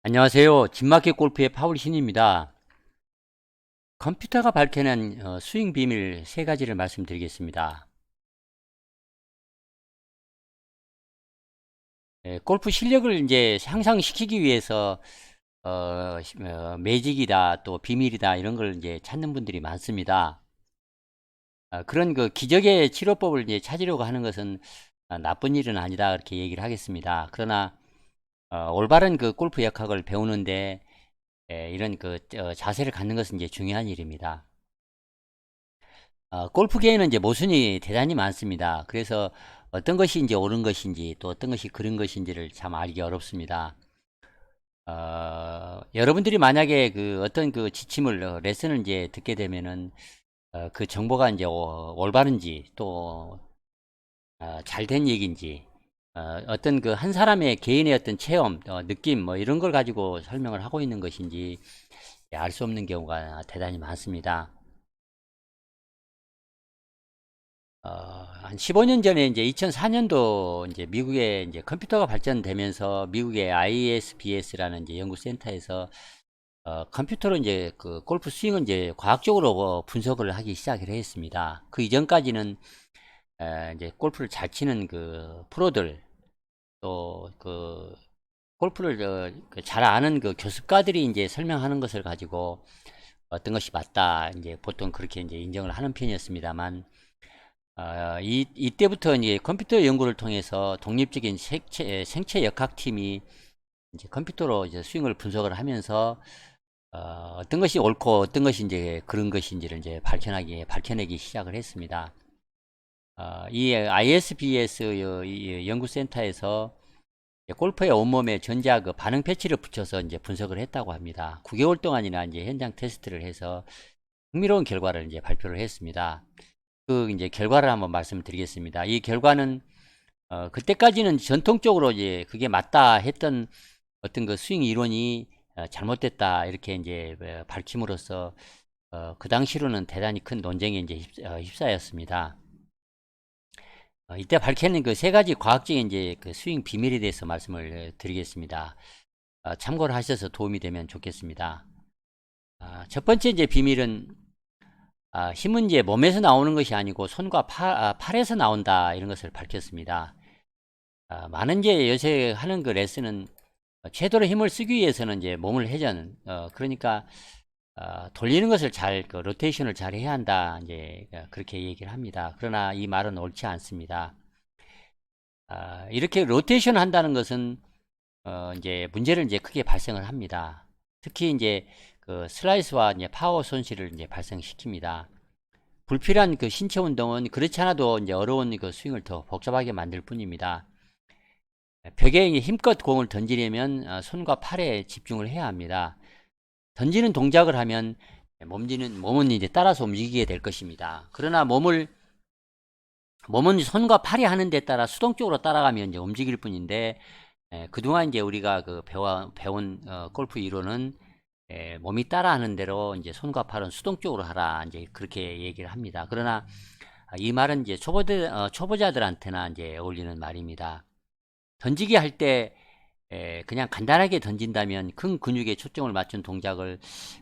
안녕하세요. 진마켓 골프의 파울신입니다. 컴퓨터가 밝혀낸 스윙 비밀 세 가지를 말씀드리겠습니다. 골프 실력을 이제 향상시키기 위해서 매직이다 또 비밀이다 이런 걸 이제 찾는 분들이 많습니다. 그런 그 기적의 치료법을 이제 찾으려고 하는 것은 나쁜 일은 아니다 그렇게 얘기를 하겠습니다. 그러나 올바른 그 골프 역학을 배우는데 이런 그 자세를 갖는 것은 이제 중요한 일입니다. 골프계에는 이제 모순이 대단히 많습니다. 그래서 어떤 것이 이제 옳은 것인지 또 어떤 것이 그른 것인지를 참 알기 어렵습니다. 여러분들이 만약에 그 어떤 그 지침을 레슨을 이제 듣게 되면은 그 정보가 이제 올바른지 또 잘된 얘기인지 어떤 그 한 사람의 개인의 어떤 체험, 느낌 뭐 이런 걸 가지고 설명을 하고 있는 것인지 알 수 없는 경우가 대단히 많습니다. 한 15년 전에 이제 2004년도 이제 미국에 이제 컴퓨터가 발전되면서 미국의 ISBS라는 이제 연구센터에서 컴퓨터로 이제 그 골프 스윙을 이제 과학적으로 분석을 하기 시작을 했습니다. 그 이전까지는 이제 골프를 잘 치는 그 프로들 또 그 골프를 그잘 아는 그 교습가들이 이제 설명하는 것을 가지고 어떤 것이 맞다 이제 보통 그렇게 이제 인정을 하는 편이었습니다만 이때부터 이제 컴퓨터 연구를 통해서 독립적인 생체 역학팀이 이제 컴퓨터로 이제 스윙을 분석을 하면서 어떤 것이 옳고 어떤 것이 이제 그런 것인지를 이제 밝혀내기 시작을 했습니다. 이 ISBS 이 연구센터에서 골프의 온몸에 전자 그 반응 패치를 붙여서 이제 분석을 했다고 합니다. 9개월 동안이나 이제 현장 테스트를 해서 흥미로운 결과를 이제 발표를 했습니다. 그 이제 결과를 한번 말씀드리겠습니다. 이 결과는 그때까지는 전통적으로 이제 그게 맞다 했던 어떤 그 스윙 이론이 잘못됐다 이렇게 이제 밝힘으로써 그 당시로는 대단히 큰 논쟁에 이제 휩싸였습니다. 이때 밝혀낸 그 세 가지 과학적인 이제 그 스윙 비밀에 대해서 말씀을 드리겠습니다. 참고를 하셔서 도움이 되면 좋겠습니다. 첫 번째 이제 비밀은 힘은 이제 몸에서 나오는 것이 아니고 손과 팔에서 나온다 이런 것을 밝혔습니다. 많은 이제 요새 하는 그 레슨은 최대로 힘을 쓰기 위해서는 이제 몸을 회전 그러니까 돌리는 것을 잘 그 로테이션을 잘 해야 한다 이제 그렇게 얘기를 합니다. 그러나 이 말은 옳지 않습니다. 이렇게 로테이션 한다는 것은 이제 문제를 이제 크게 발생을 합니다. 특히 이제 그 슬라이스와 이제 파워 손실을 이제 발생시킵니다. 불필요한 그 신체 운동은 그렇지 않아도 이제 어려운 그 스윙을 더 복잡하게 만들 뿐입니다. 벽에 힘껏 공을 던지려면 손과 팔에 집중을 해야 합니다. 던지는 동작을 하면 몸은 이제 따라서 움직이게 될 것입니다. 그러나 몸은 손과 팔이 하는 데 따라 수동적으로 따라가면 이제 움직일 뿐인데 그동안 이제 우리가 그 배운 골프 이론은 몸이 따라하는 대로 이제 손과 팔은 수동적으로 하라 이제 그렇게 얘기를 합니다. 그러나 이 말은 이제 초보자들한테나 이제 어울리는 말입니다. 던지기 할 때 그냥 간단하게 던진다면 큰 근육에 초점을 맞춘 동작을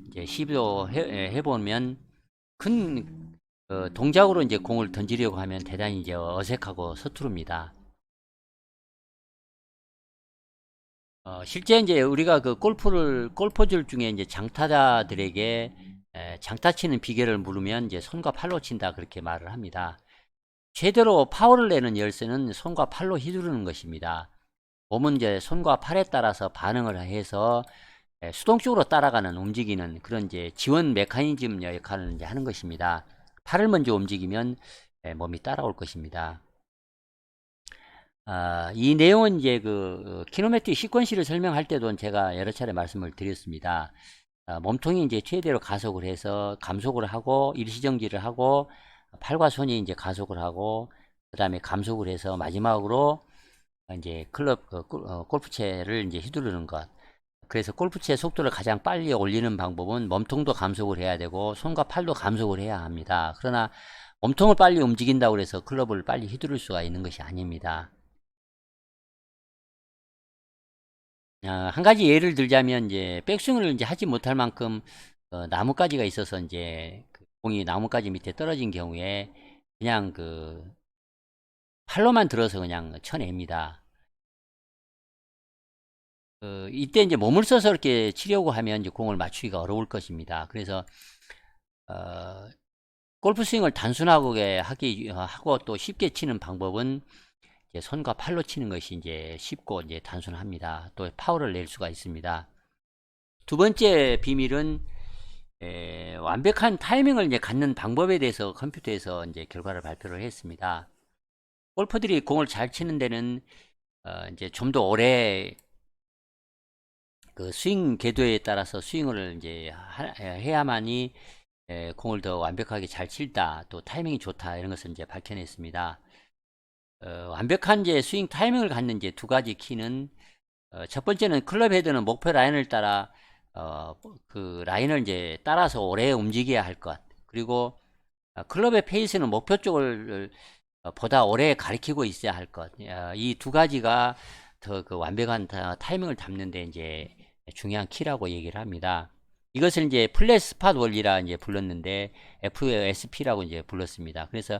이제 시도해 보면 큰 동작으로 이제 공을 던지려고 하면 대단히 이제 어색하고 서투릅니다. 실제 이제 우리가 그 골퍼들 중에 이제 장타자들에게 장타 치는 비결을 물으면 이제 손과 팔로 친다 그렇게 말을 합니다. 최대로 파워를 내는 열쇠는 손과 팔로 휘두르는 것입니다. 몸은 이제 손과 팔에 따라서 반응을 해서 수동적으로 따라가는 움직이는 그런 이제 지원 메커니즘 역할을 이제 하는 것입니다. 팔을 먼저 움직이면 몸이 따라올 것입니다. 이 내용은 이제 그 키노메틱 시퀀시를 설명할 때도 제가 여러 차례 말씀을 드렸습니다. 몸통이 이제 최대로 가속을 해서 감속을 하고 일시정지를 하고 팔과 손이 이제 가속을 하고 그 다음에 감속을 해서 마지막으로 이제 골프채를 이제 휘두르는 것. 그래서 골프채 속도를 가장 빨리 올리는 방법은 몸통도 감속을 해야 되고 손과 팔도 감속을 해야 합니다. 그러나 몸통을 빨리 움직인다고 해서 클럽을 빨리 휘두를 수가 있는 것이 아닙니다. 한 가지 예를 들자면 이제 백스윙을 이제 하지 못할 만큼 나뭇가지가 있어서 이제 그 공이 나뭇가지 밑에 떨어진 경우에 그냥 그 팔로만 들어서 그냥 쳐냅니다. 이때 이제 몸을 써서 이렇게 치려고 하면 이제 공을 맞추기가 어려울 것입니다. 그래서 어, 골프 스윙을 단순하게 하고 또 쉽게 치는 방법은 이제 손과 팔로 치는 것이 이제 쉽고 이제 단순합니다. 또 파워를 낼 수가 있습니다. 두 번째 비밀은 완벽한 타이밍을 이제 갖는 방법에 대해서 컴퓨터에서 이제 결과를 발표를 했습니다. 골퍼들이 공을 잘 치는 데는 이제 좀 더 오래 그 스윙 궤도에 따라서 스윙을 이제 해야만이 공을 더 완벽하게 잘 칠다, 또 타이밍이 좋다 이런 것을 이제 밝혀냈습니다. 완벽한 이제 스윙 타이밍을 갖는 이제 두 가지 키는 첫 번째는 클럽 헤드는 목표 라인을 따라 그 라인을 이제 따라서 오래 움직여야 할 것. 그리고 클럽의 페이스는 목표 쪽을 보다 오래 가리키고 있어야 할 것. 이 두 가지가 더 그 완벽한 타이밍을 잡는데 이제 중요한 키라고 얘기를 합니다. 이것을 이제 플랫 스팟 원리라 이제 불렀는데 FSP라고 이제 불렀습니다. 그래서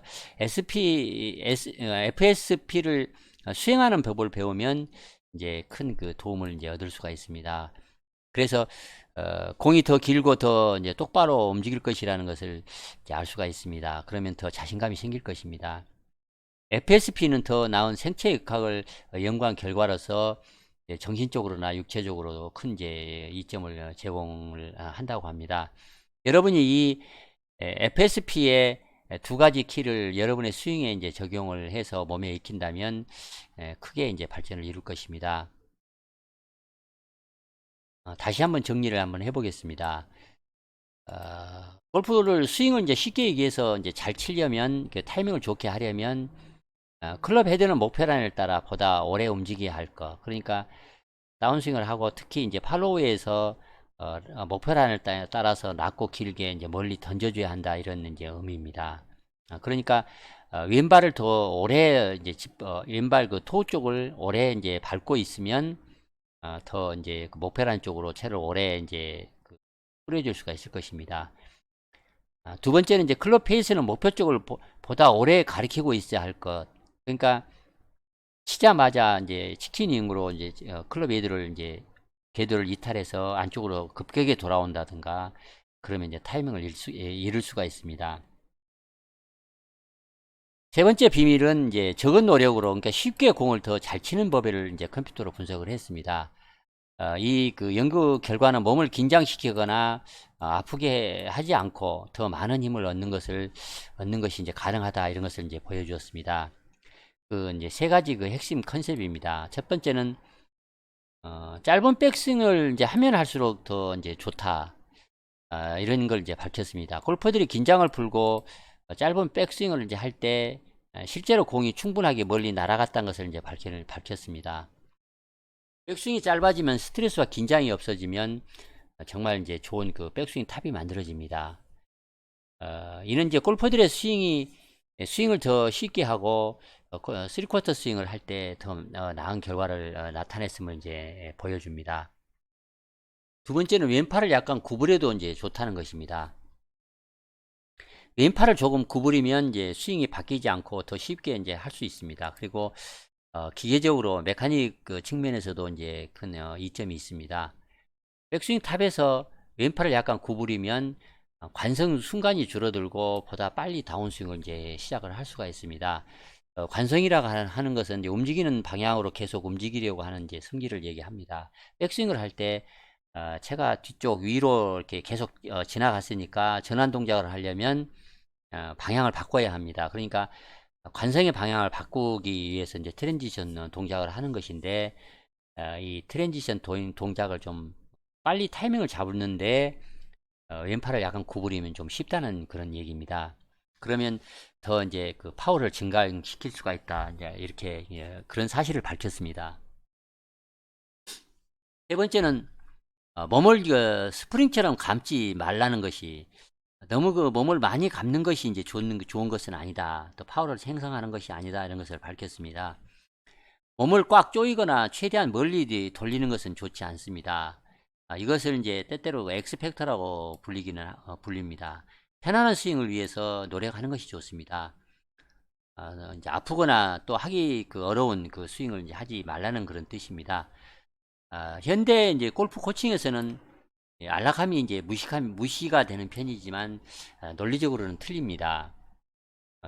FSP를 수행하는 법을 배우면 이제 큰 그 도움을 이제 얻을 수가 있습니다. 그래서 공이 더 길고 더 이제 똑바로 움직일 것이라는 것을 이제 알 수가 있습니다. 그러면 더 자신감이 생길 것입니다. FSP는 더 나은 생체 역학을 연구한 결과로서 정신적으로나 육체적으로도 큰 이제 이점을 제공을 한다고 합니다. 여러분이 이 FSP의 두 가지 키를 여러분의 스윙에 이제 적용을 해서 몸에 익힌다면 크게 이제 발전을 이룰 것입니다. 다시 한번 정리를 한번 해보겠습니다. 골프를 스윙을 이제 쉽게 얘기해서 이제 잘 치려면 그 타이밍을 좋게 하려면 클럽 헤드는 목표 라인을 따라 보다 오래 움직여야 할 것. 그러니까 다운스윙을 하고 특히 이제 팔로우에서 목표 라인을 따라서 낮고 길게 이제 멀리 던져줘야 한다 이런 이제 의미입니다. 그러니까 왼발을 더 오래 이제 왼발 그 토 쪽을 오래 이제 밟고 있으면 더 이제 그 목표 라인 쪽으로 채를 오래 이제 뿌려줄 수가 있을 것입니다. 두 번째는 이제 클럽 페이스는 목표 쪽을 보다 오래 가리키고 있어야 할 것. 그러니까 치자마자 이제 치킨 윙으로 이제 클럽 헤드를 이제 궤도를 이탈해서 안쪽으로 급격하게 돌아온다든가 그러면 이제 타이밍을 잃을 수가 있습니다. 세 번째 비밀은 이제 적은 노력으로 그러니까 쉽게 공을 더 잘 치는 법을 이제 컴퓨터로 분석을 했습니다. 이 그 연구 결과는 몸을 긴장시키거나 아프게 하지 않고 더 많은 힘을 얻는 것이 이제 가능하다 이런 것을 이제 보여주었습니다. 그 이제 세 가지 그 핵심 컨셉입니다. 첫 번째는 짧은 백스윙을 이제 하면 할수록 더 이제 좋다. 이런 걸 이제 밝혔습니다. 골퍼들이 긴장을 풀고 짧은 백스윙을 이제 할 때 실제로 공이 충분하게 멀리 날아갔다는 것을 이제 밝혔습니다. 백스윙이 짧아지면 스트레스와 긴장이 없어지면 정말 이제 좋은 그 백스윙 탑이 만들어집니다. 이는 이제 골퍼들의 스윙을 더 쉽게 하고 3쿼터 스윙을 할 때 더 나은 결과를 나타냈음을 이제 보여줍니다. 두 번째는 왼팔을 약간 구부려도 이제 좋다는 것입니다. 왼팔을 조금 구부리면 이제 스윙이 바뀌지 않고 더 쉽게 이제 할 수 있습니다. 그리고 기계적으로 메카닉 그 측면에서도 이제 큰 이점이 있습니다. 백스윙 탑에서 왼팔을 약간 구부리면 관성 순간이 줄어들고 보다 빨리 다운스윙을 이제 시작을 할 수가 있습니다. 관성이라고 하는 것은 이제 움직이는 방향으로 계속 움직이려고 하는 이제 성질을 얘기합니다. 백스윙을 할 때 채가 뒤쪽 위로 이렇게 계속 지나갔으니까 전환 동작을 하려면 방향을 바꿔야 합니다. 그러니까 관성의 방향을 바꾸기 위해서 이제 트랜지션 동작을 하는 것인데 이 트랜지션 동작을 좀 빨리 타이밍을 잡는데 왼팔을 약간 구부리면 좀 쉽다는 그런 얘기입니다. 그러면 더 이제 그 파워를 증가시킬 수가 있다. 이제 이렇게 그런 사실을 밝혔습니다. 세 번째는 몸을 스프링처럼 감지 말라는 것이 너무 그 몸을 많이 감는 것이 이제 좋은 것은 아니다. 또 파워를 생성하는 것이 아니다. 이런 것을 밝혔습니다. 몸을 꽉 조이거나 최대한 멀리 돌리는 것은 좋지 않습니다. 이것을 이제 때때로 엑스팩터라고 불립니다. 편안한 스윙을 위해서 노력하는 것이 좋습니다. 이제 아프거나 또 하기 어려운 그 스윙을 이제 하지 말라는 그런 뜻입니다. 현대 이제 골프 코칭에서는 안락함이 이제 무시가 되는 편이지만 논리적으로는 틀립니다.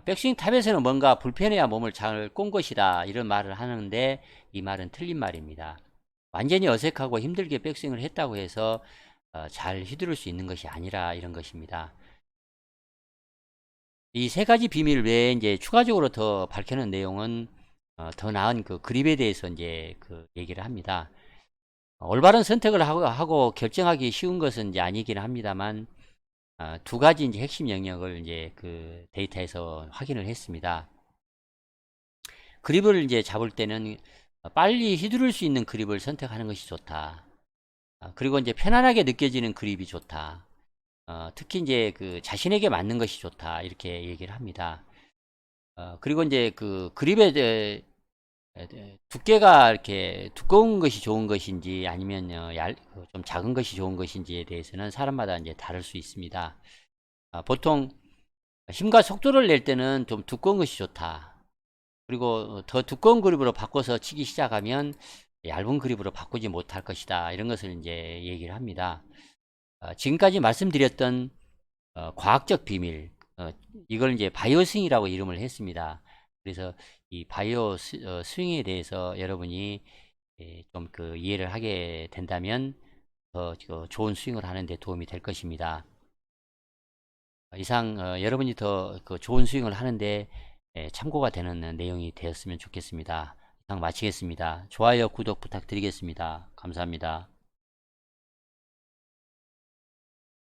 백스윙 탑에서는 뭔가 불편해야 몸을 잘 꼰 것이다 이런 말을 하는데 이 말은 틀린 말입니다. 완전히 어색하고 힘들게 백스윙을 했다고 해서 잘 휘두를 수 있는 것이 아니라 이런 것입니다. 이 세 가지 비밀 외에 이제 추가적으로 더 밝혀낸 내용은 더 나은 그 그립에 대해서 이제 얘기를 합니다. 올바른 선택을 하고 결정하기 쉬운 것은 이제 아니긴 합니다만 두 가지 이제 핵심 영역을 이제 그 데이터에서 확인을 했습니다. 그립을 이제 잡을 때는 빨리 휘두를 수 있는 그립을 선택하는 것이 좋다. 그리고 이제 편안하게 느껴지는 그립이 좋다. 특히 이제 그 자신에게 맞는 것이 좋다. 이렇게 얘기를 합니다. 그리고 이제 그 그립의 두께가 이렇게 두꺼운 것이 좋은 것인지 아니면 좀 작은 것이 좋은 것인지에 대해서는 사람마다 이제 다를 수 있습니다. 보통 힘과 속도를 낼 때는 좀 두꺼운 것이 좋다. 그리고 더 두꺼운 그립으로 바꿔서 치기 시작하면 얇은 그립으로 바꾸지 못할 것이다. 이런 것을 이제 얘기를 합니다. 지금까지 말씀드렸던 과학적 비밀, 이걸 이제 바이오 스윙이라고 이름을 했습니다. 그래서 이 바이오 스윙에 대해서 여러분이 좀 이해를 하게 된다면 더 좋은 스윙을 하는 데 도움이 될 것입니다. 이상 여러분이 더 좋은 스윙을 하는데 참고가 되는 내용이 되었으면 좋겠습니다. 이상 마치겠습니다. 좋아요, 구독 부탁드리겠습니다. 감사합니다.